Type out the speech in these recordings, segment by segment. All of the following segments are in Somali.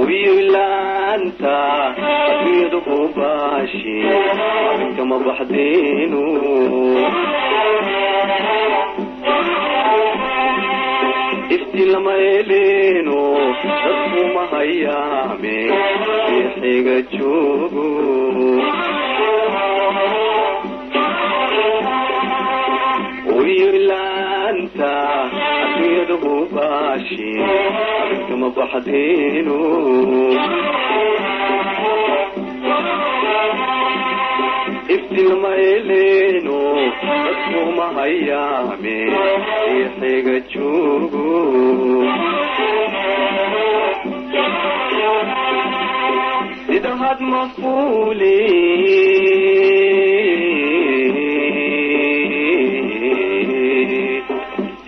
ويلا أنت أبيضه باشي كما بحدينه افتي لما يلينو تطفو ما هيامي يحيق تشوقو ويلا أنت أبيضه باشي كما بحدينو افتي لما يلينو تطفو ما هيامي يحيق تشوقو إذا هاد مفولي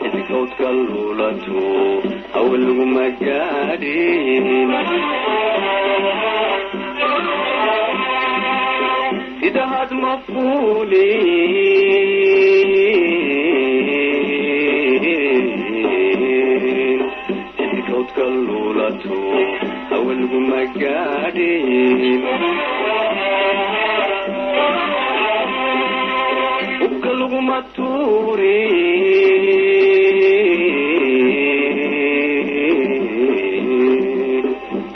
إذا كوت كالولاتو أول مجارين إذا هاد مفولي إذا كوت كالولاتو أول مجارين وكلغ ماتوري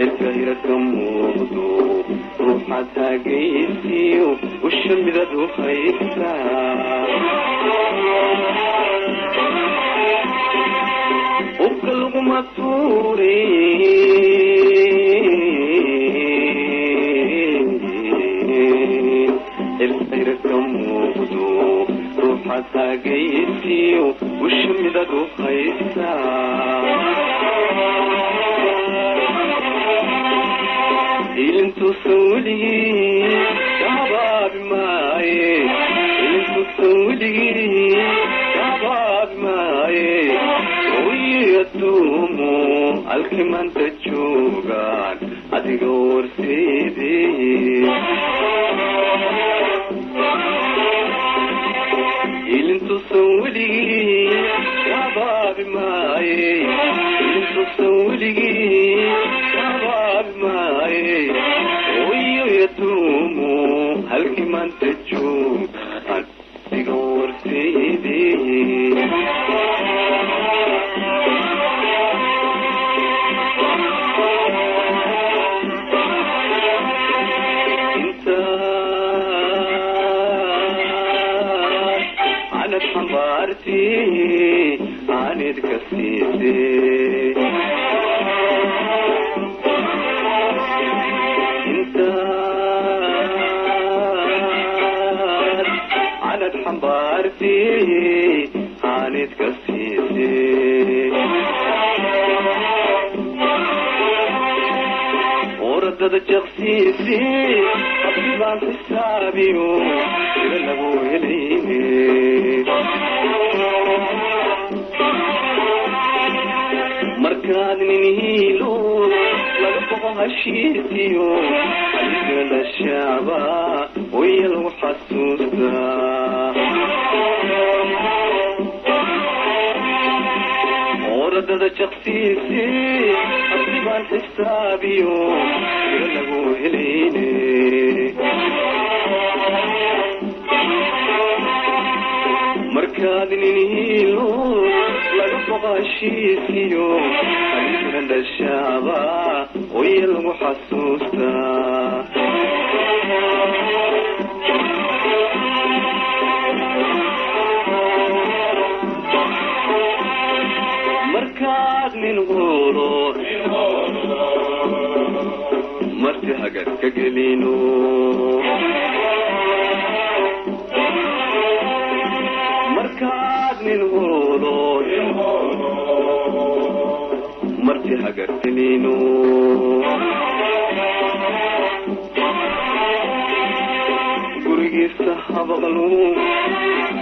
الكهيرة كمودو روحتها قيسي والشمدة دو خيسا وكلغ ماتوري الخير كمودو روحتها قيسي والشمدة دو خيسا إلنتو سولي شباب معي إلنتو سولي شباب معي ويتومو الكمان تجوغان أدقور سيدي إلنتو سولي شباب معي إلنتو سولي شباب معي ويتومو الكمان تجوغان أدقور سيدي حضارتي عانيت كسيتي انت عانت حضارتي عانيت كسيتي وردد شخصيتي أطلبان حسابي ويلقوا إليني مركان نهيلو لقفها الشيتيو حلقنا الشعبا ويلو حسوسا وردد شخصيتي أطلبان حسابي ويلقوا إليني مركان نهيلو لقفها الشيتيو حلقنا الشعبا ويلو حسوسا مركاد من غورو مرتي حقك كقلينو مركاد من غورو مرتي حقك كقلينو قرقي السحاب غلو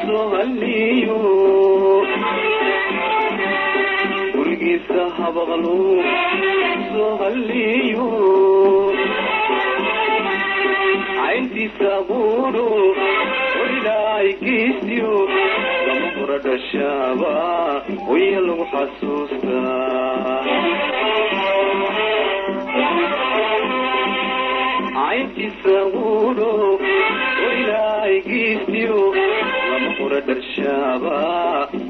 سوهليو الذهب غلو سهليو عينتي سابورو وإلهي كيسيو لمبرد الشابا ويلو حسوستا inti sabuuro ilaahay giistiyo lama qura dharshaaba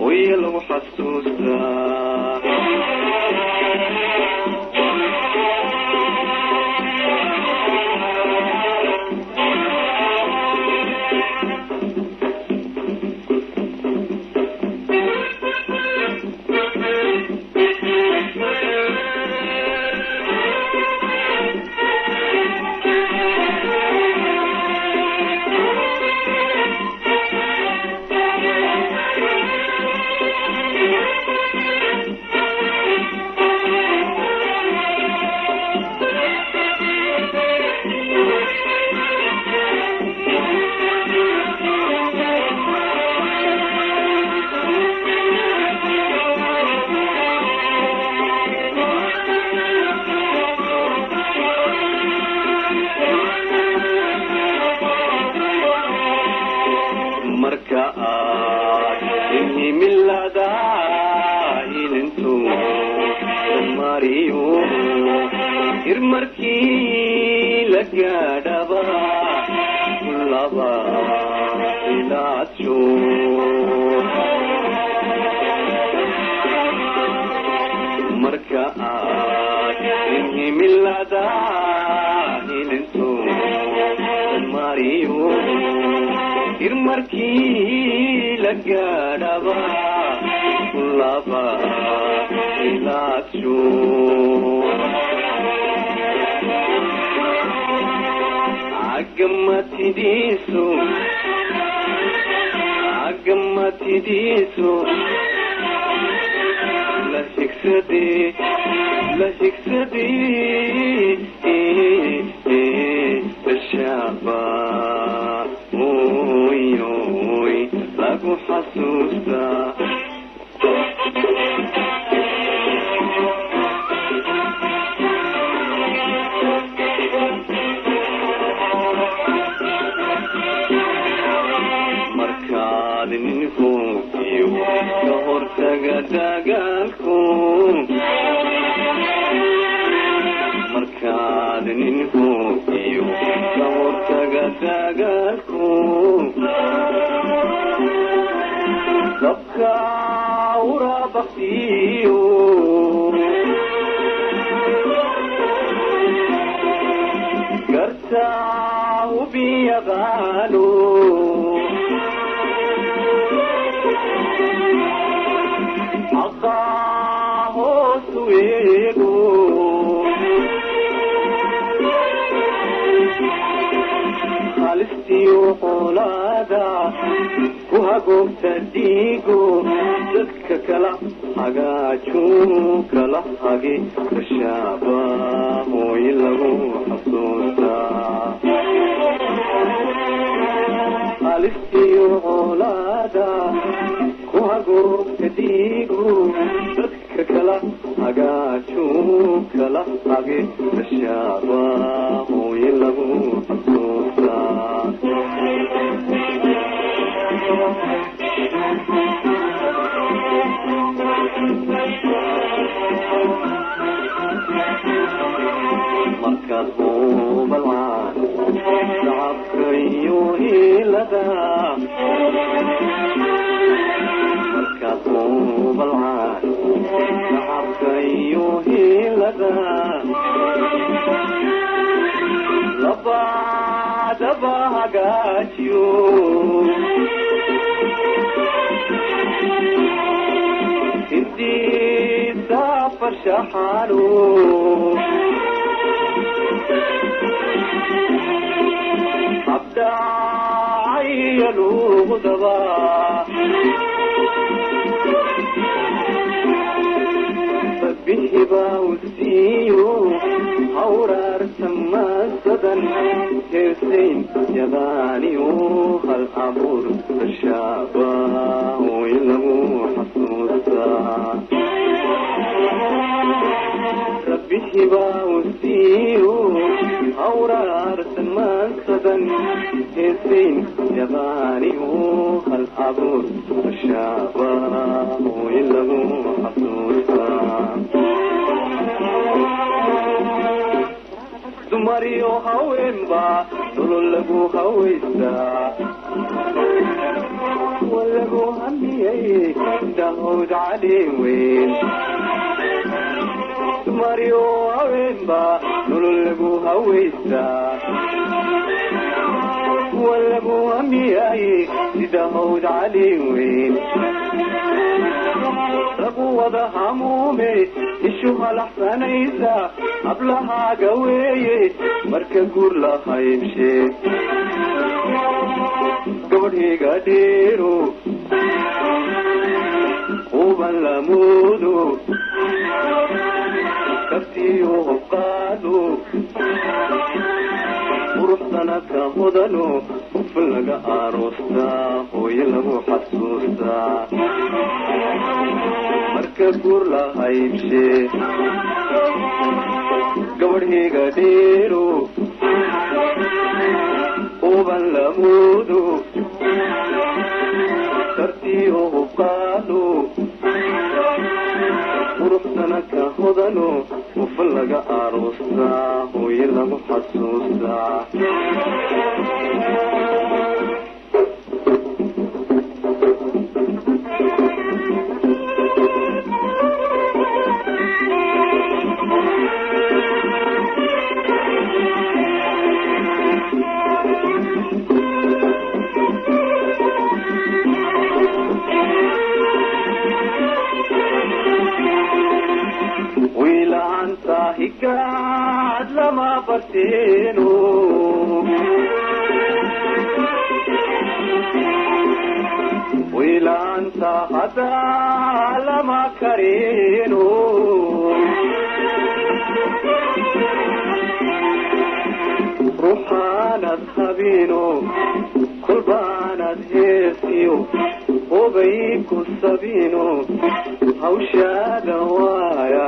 oya lagu xasuustaa irmarkii la gaadhaba laba ilaajo marka aad himilada hilinto mariyo irmarkii la gaadhaba laba ilaajo agamatidiisu la higsadee bashaaba oy lagu xasuustaa markaad nin hoogiyo ka hortaga dagaalku dabka urabaqtiyo gartaa ubiyaqaalo halistiyo qolaada ku hagoogta dhiigo dadka kala hagaaju kala hage bashaaba hooy lagu xasuustaa halistiyo qolaada ku hagoogta dhiigo dadka kala hagaaju kala hage bashaaba hooy lagu xasuustaa markaad hubalcaan shacabka iyo hiilada markaad hubalcaan shacabka iyo hiilada labadaba hagaajiyo intiisa farshaxaano abdacaya luudaba bihiba usiyo hawraarta masadan heesayn yadaaniyo hal abuur bashaaba hooy lagu xasuustaa rabbihiba usiyo hawraarta masadan heesayn yadaaniyo hal abuur bashaaba hooy lagu xasuustaa dumariyo haweenba nolol lagu hawaysta walagu hamiyey dahowd caliin weyn dumariyo haweenba nolol lagu hawaysta walagu hamiyey dahowd caliin weyn ragu wada hamuume ishu halaxsanaysa hablahaaga weeye marka guur la haybshe gabadhiga dheero quban lamuudo kartiyo hubqaado qurux sanadka mudano ufal laga aroostaa hooyo lagu xasuustaa marka guur la haybshe gabadhiga dheero quban lamuudo kartiyo hubqaado qurux sanadka mudano ufal laga aroostaa hooyo lagu xasuustaa hikaad lama barteeno wilaanta hadaa lama kareeno ruuxaanad habiino kolbaanad heesiyo obay ku sabiino hawshaada waaya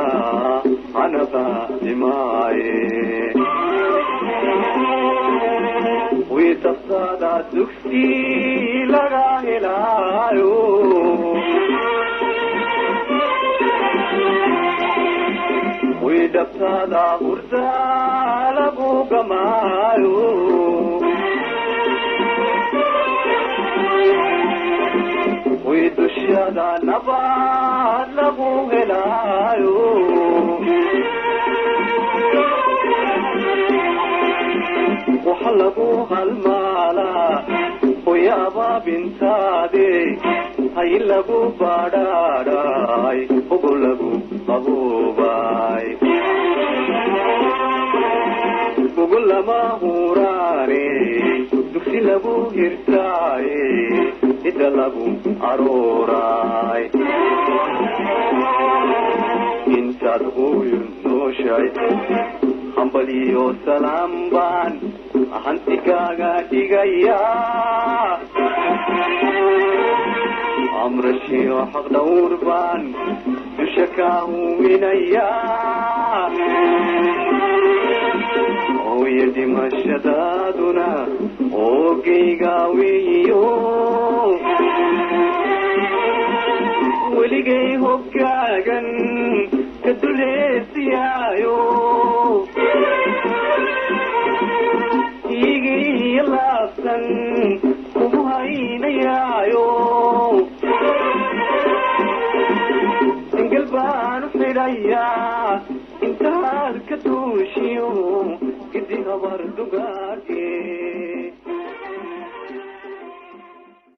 anaba dimaaye wiitaftaada dugsi laga helaayo wiidhabtaada hurda lagu gamaayo wiidushada nabaad lagu helaayo waxa lagu halmaalaa hoyaaba bintaade hay lagu badhaadhay ugu lagu qaboobay ugu lama huraane dugsi lagu hirtaaye ida lagu arooray intaad hooyo nooshay hambaliyo salaam baan hantikaaga dhigaya amrashiyo xaq dhawr baan dusha kaa huwinaya hooyo dhimashadaaduna oogayga weeyo weligay hoggaagan ka duleesiyaayo igii laabsan kugu haynayaayo engel baan u xidhayaa intaad ka tuushiyo gidi habar dugaage